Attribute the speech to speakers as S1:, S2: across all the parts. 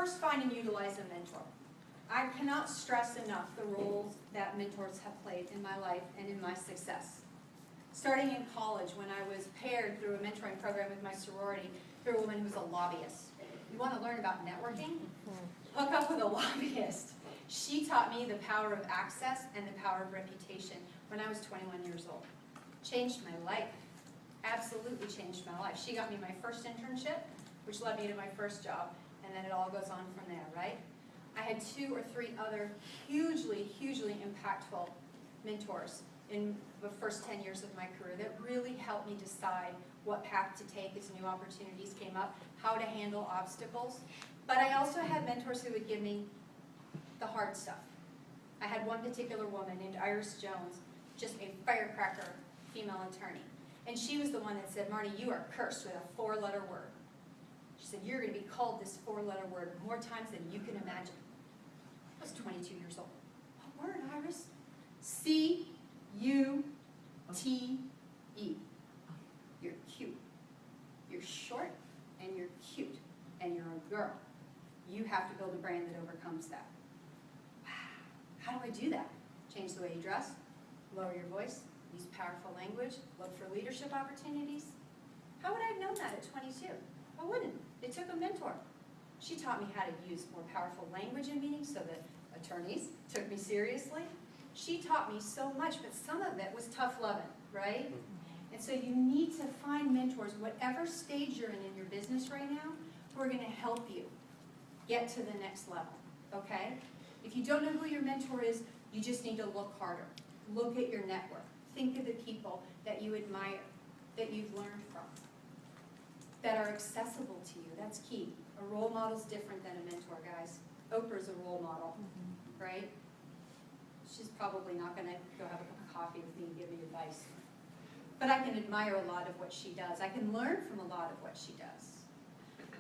S1: first find and utilize a mentor. I cannot stress enough the roles that mentors have played in my life and in my success. Starting in college, when I was paired through a mentoring program with my sorority through a woman who was a lobbyist. You want to learn about networking? Hook up with a lobbyist. She taught me the power of access and the power of reputation when I was 21 years old. Changed my life. Absolutely changed my life. She got me my first internship, which led me to my first job, and then it all goes on from there, right? I had 2 or 3 other hugely, hugely impactful mentors in the first 10 years of my career that really helped me decide what path to take as new opportunities came up, how to handle obstacles. But I also had mentors who would give me the hard stuff. I had one particular woman named Iris Jones, just a firecracker female attorney. And she was the one that said, Marny, you are cursed with a 4-letter word. She said, you're going to be called this 4-letter word more times than you can imagine. I was 22 years old. What word, Iris? C-U-T-E. You're cute. You're short and you're cute and you're a girl. You have to build a brand that overcomes that. Wow. How do I do that? Change the way you dress, lower your voice, use powerful language, look for leadership opportunities. How would I have known that at 22? I wouldn't. It took a mentor. She taught me how to use more powerful language in meetings so that attorneys took me seriously. She taught me so much, but some of it was tough loving, right? And so you need to find mentors, whatever stage you're in your business right now, who are going to help you get to the next level, okay? If you don't know who your mentor is, you just need to look harder. Look at your network. Think of the people that you admire, that you've learned from, that are accessible to you. That's key. A role model is different than a mentor, guys. Oprah's a role model, right? She's probably not going to go have a cup of coffee with me and give me advice. But I can admire a lot of what she does. I can learn from a lot of what she does.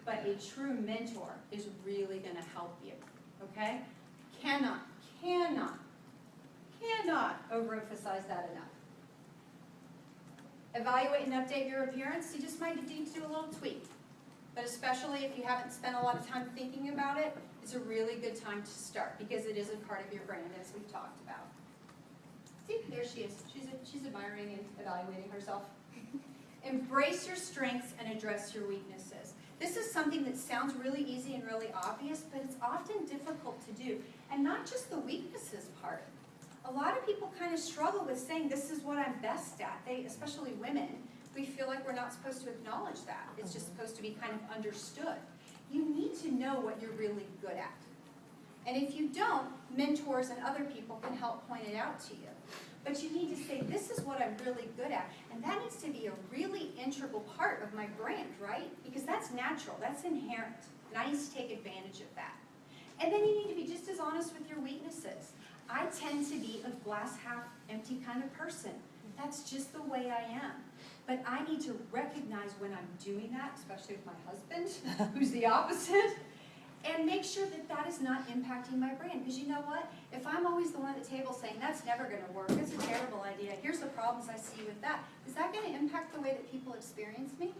S1: But a true mentor is really going to help you, okay? Cannot overemphasize that enough. Evaluate and update your appearance. You just might need to do a little tweak. But especially if you haven't spent a lot of time thinking about it, it's a really good time to start because it is a part of your brand, as we've talked about. See, there she is. She's admiring and evaluating herself. Embrace your strengths and address your weaknesses. This is something that sounds really easy and really obvious, but it's often difficult to do. And not just the weaknesses part. A lot of people kind of struggle with saying, this is what I'm best at. Especially women, we feel like we're not supposed to acknowledge that. It's just supposed to be kind of understood. You need to know what you're really good at. And if you don't, mentors and other people can help point it out to you. But you need to say, this is what I'm really good at. And that needs to be a really integral part of my brand, right? Because that's natural, that's inherent. And I need to take advantage of that. And then you need to be just as honest with your weaknesses. I tend to be a glass half empty kind of person. That's just the way I am. But I need to recognize when I'm doing that, especially with my husband, who's the opposite, and make sure that that is not impacting my brand. Because you know what? If I'm always the one at the table saying, that's never going to work, it's a terrible idea, here's the problems I see with that, is that going to impact the way that people experience me?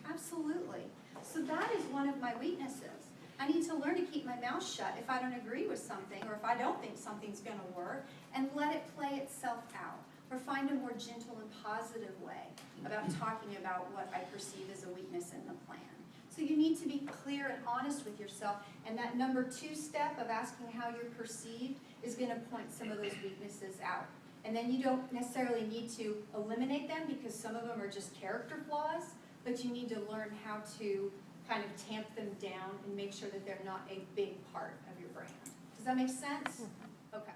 S1: Absolutely. So that is one of my weaknesses. I need to learn to keep my mouth shut if I don't agree with something or if I don't think something's going to work, and let it play itself out. Or find a more gentle and positive way about talking about what I perceive as a weakness in the plan. So you need to be clear and honest with yourself, and that number 2 step of asking how you're perceived is going to point some of those weaknesses out. And then you don't necessarily need to eliminate them because some of them are just character flaws, but you need to learn how to kind of tamp them down and make sure that they're not a big part of your brand. Does that make sense? Okay.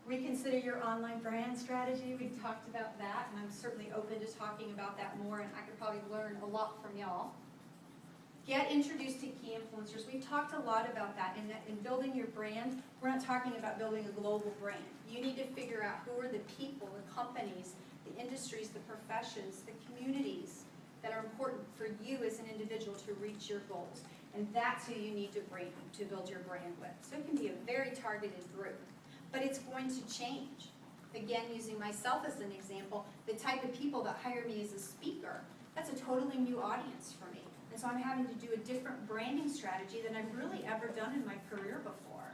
S1: Reconsider your online brand strategy. We've talked about that, and I'm certainly open to talking about that more, and I could probably learn a lot from y'all. Get introduced to key influencers. We've talked a lot about that. In building your brand, we're not talking about building a global brand. You need to figure out who are the people, the companies, the industries, the professions, the communities that are important for you as an individual to reach your goals. And that's who you need to build your brand with. So it can be a very targeted group. But it's going to change. Again, using myself as an example, the type of people that hire me as a speaker, that's a totally new audience for me. And And so I'm having to do a different branding strategy than I've really ever done in my career before.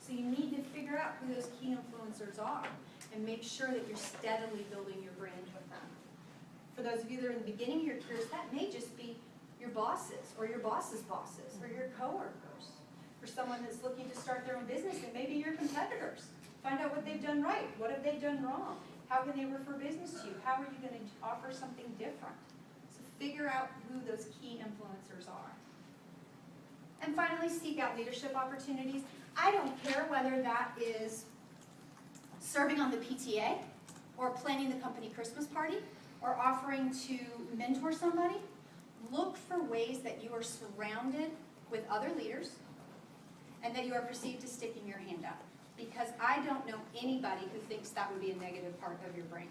S1: So you need to figure out who those key influencers are and make sure that you're steadily building your brand with them. For those of you that are in the beginning of your careers, that may just be your bosses or your boss's bosses or your coworkers. For someone that's looking to start their own business, it may be your competitors. Find out what they've done right. What have they done wrong? How can they refer business to you? How are you going to offer something different? So figure out who those key influencers are. And finally, seek out leadership opportunities. I don't care whether that is serving on the PTA or planning the company Christmas party or offering to mentor somebody. Look for ways that you are surrounded with other leaders and that you are perceived as sticking your hand up. Because I don't know anybody who thinks that would be a negative part of your brand.